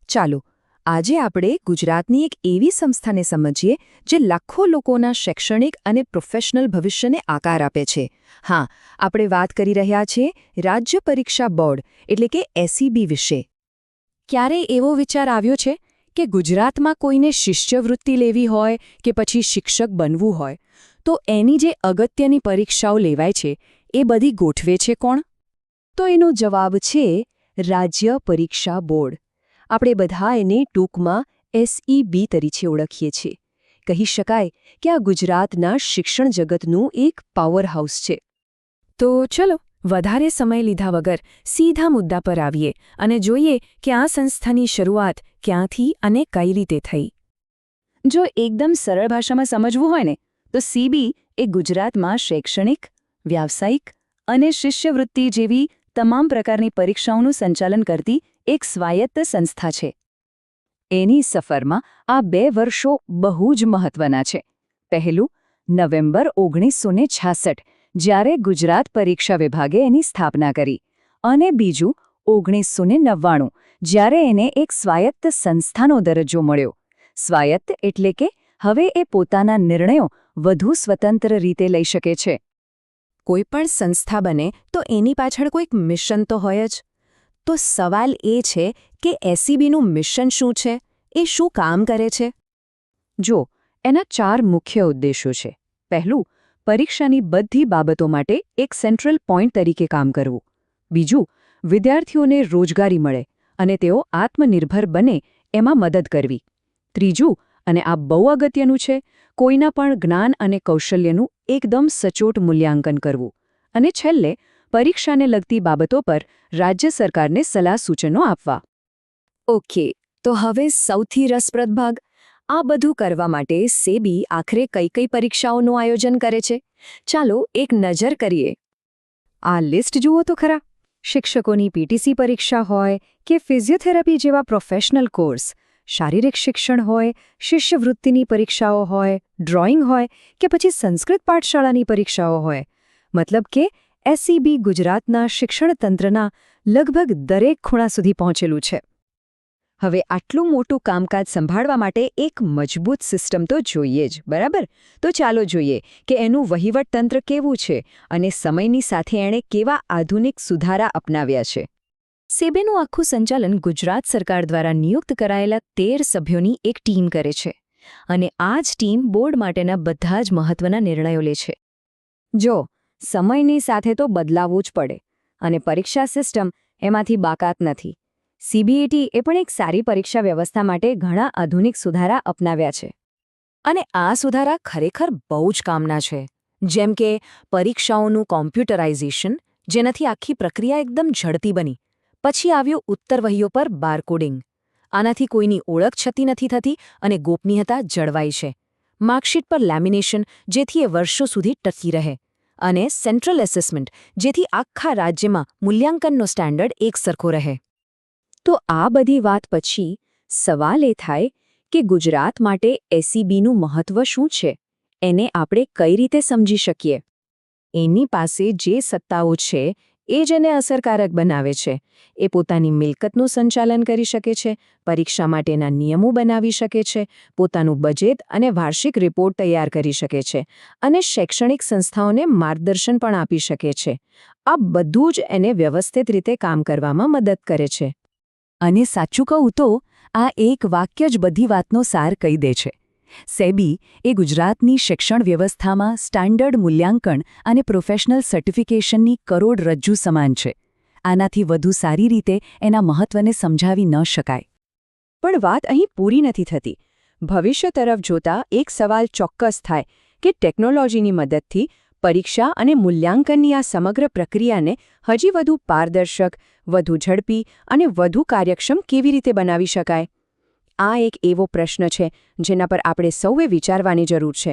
ચાલો આજે આપણે ગુજરાતની એક એવી સંસ્થાને સમજીએ જે લાખો લોકોના શૈક્ષણિક અને પ્રોફેશનલ ભવિષ્યને આકાર આપે છે. હા, આપણે વાત કરી રહ્યા છીએ રાજ્ય પરીક્ષા બોર્ડ એટલે કે એસઈબી વિશે. ક્યારે એવો વિચાર આવ્યો છે કે ગુજરાતમાં કોઈને શિષ્યવૃત્તિ લેવી હોય કે પછી શિક્ષક બનવું હોય તો એની જે અગત્યની પરીક્ષાઓ લેવાય છે એ બધી ગોઠવે છે કોણ? તો એનો જવાબ છે રાજ્ય પરીક્ષા બોર્ડ. આપણે બધા એને ટૂંકમાં એસઈબી તરીકે ઓળખીએ છીએ. કહી શકાય કે આ ગુજરાતના શિક્ષણ જગતનું એક પાવરહાઉસ છે. તો ચલો વધારે સમય લીધા વગર સીધા મુદ્દા પર આવીએ અને જોઈએ કે આ સંસ્થાની શરૂઆત ક્યાંથી અને કઈ રીતે થઈ. જો એકદમ સરળ ભાષામાં સમજવું હોય ને તો સીબી એ ગુજરાતમાં શૈક્ષણિક, વ્યાવસાયિક અને શિષ્યવૃત્તિ જેવી તમામ પ્રકારની પરીક્ષાઓનું સંચાલન કરતી એક સ્વાયત્ત સંસ્થા છે. એની સફરમાં આ 2 વર્ષો બહુ જ મહત્વના છે. પહેલું, નવેમ્બર 1966, જ્યારે ગુજરાત પરીક્ષા વિભાગે એની સ્થાપના કરી, અને બીજું 1999, જ્યારે એને એક સ્વાયત્ત સંસ્થાનો દરજ્જો મળ્યો. સ્વાયત્ત એટલે કે હવે એ પોતાના નિર્ણયો વધુ સ્વતંત્ર રીતે લઈ શકે છે. કોઈપણ સંસ્થા બને તો એની પાછળ કોઈક મિશન તો હોય જ. તો સવાલ એ છે કે એસઈબીનું મિશન શું છે? એ શું કામ કરે છે? જો, એના 4 મુખ્ય ઉદ્દેશો છે. પહેલું, પરીક્ષાની બધી બાબતો માટે એક સેન્ટ્રલ પોઈન્ટ તરીકે કામ કરવું. બીજું, વિદ્યાર્થીઓને રોજગારી મળે અને તેઓ આત્મનિર્ભર બને એમાં મદદ કરવી. ત્રીજું, અને આ બહુ અગત્યનું છે, કોઈના પણ જ્ઞાન અને કૌશલ્યનું એકદમ સચોટ મૂલ્યાંકન કરવું. અને છેલ્લે, પરીક્ષાને લગતી બાબતો પર રાજ્ય સરકારને સલાહ સૂચનો આપવા. ઓકે, તો હવે સૌથી રસપ્રદ ભાગ. આ બધું કરવા માટે સેબી આખરે કઈ કઈ પરીક્ષાઓનું આયોજન કરે છે? ચાલો એક નજર કરીએ. આ લિસ્ટ જુઓ તો ખરા. શિક્ષકોની પીટીસી પરીક્ષા હોય કે ફિઝિયોથેરાપી જેવા પ્રોફેશનલ કોર્સ, શારીરિક શિક્ષણ હોય, શિષ્યવૃત્તિની પરીક્ષાઓ હોય, ડ્રોઈંગ હોય કે પછી સંસ્કૃત પાઠશાળાની પરીક્ષાઓ હોય. મતલબ કે એસઈબી ગુજરાતના શિક્ષણ તંત્રના લગભગ દરેક ખૂણા સુધી પહોંચેલું છે. હવે આટલું મોટું કામકાજ સંભાળવા માટે એક મજબૂત સિસ્ટમ તો જોઈએ જ, બરાબર? તો ચાલો જોઈએ કે એનું વહીવટતંત્ર કેવું છે અને સમયની સાથે એણે કેવા આધુનિક સુધારા અપનાવ્યા છે. સેબીનું આખું સંચાલન ગુજરાત સરકાર દ્વારા નિયુક્ત કરાયેલા 13 સભ્યોની એક ટીમ કરે છે. અને આ જ ટીમ બોર્ડ માટેના બધા જ મહત્વના નિર્ણયો લે છે. જો, સમયની સાથે તો બદલાવવું જ પડે, અને પરીક્ષા સિસ્ટમ એમાંથી બાકાત નથી. સીબીએટી એ પણ એક સારી પરીક્ષા વ્યવસ્થા માટે ઘણા આધુનિક સુધારા અપનાવ્યા છે. અને આ સુધારા ખરેખર બહુ જ કામના છે. જેમ કે પરીક્ષાઓનું કોમ્પ્યુટરાઇઝેશન, જેનાથી આખી પ્રક્રિયા એકદમ ઝડપી બની. પછી આવ્યું ઉત્તરવહીઓ પર બારકોડિંગ. આનાથી કોઈની ઓળખ છતી નથી થતી અને ગોપનીયતા જળવાઈ છે. માર્કશીટ પર લેમિનેશન, જેથી એ વર્ષો સુધી ટકી રહે. અને સેન્ટ્રલ એસેસમેન્ટ, જેથી આખા રાજ્યમાં મૂલ્યાંકનનો સ્ટાન્ડર્ડ એકસરખો રહે. તો આ બધી વાત પછી સવાલ એ થાય કે ગુજરાત માટે એસઈબીનું મહત્વ શું છે? એને આપણે કઈ રીતે સમજી શકીએ? એની પાસે જે સત્તાઓ છે એ જ એને અસરકારક બનાવે છે. એ પોતાની મિલકતનું સંચાલન કરી શકે છે, પરીક્ષા માટેના નિયમો બનાવી શકે છે, પોતાનું બજેટ અને વાર્ષિક રિપોર્ટ તૈયાર કરી શકે છે, અને શૈક્ષણિક સંસ્થાઓને માર્ગદર્શન પણ આપી શકે છે. આ બધું જ એને વ્યવસ્થિત રીતે કામ કરવામાં મદદ કરે છે. અને સાચું કહું તો આ એક વાક્ય જ બધી વાતનો સાર કહી દે છે. સેબી એ ગુજરાતની શિક્ષણ વ્યવસ્થામાં સ્ટાન્ડર્ડ મૂલ્યાંકન અને પ્રોફેશનલ સર્ટિફિકેશનની કરોડરજ્જુ સમાન છે. આનાથી વધુ સારી રીતે એના મહત્વને સમજાવી ન શકાય. પણ વાત અહીં પૂરી નથી થતી. ભવિષ્ય તરફ જોતા એક સવાલ ચોક્કસ થાય કે ટેકનોલોજીની મદદથી પરીક્ષા અને મૂલ્યાંકનની આ સમગ્ર પ્રક્રિયાને હજી વધુ પારદર્શક, વધુ ઝડપી અને વધુ કાર્યક્ષમ કેવી રીતે બનાવી શકાય? આ એક એવો પ્રશ્ન છે જેના પર આપણે સૌએ વિચારવાની જરૂર છે.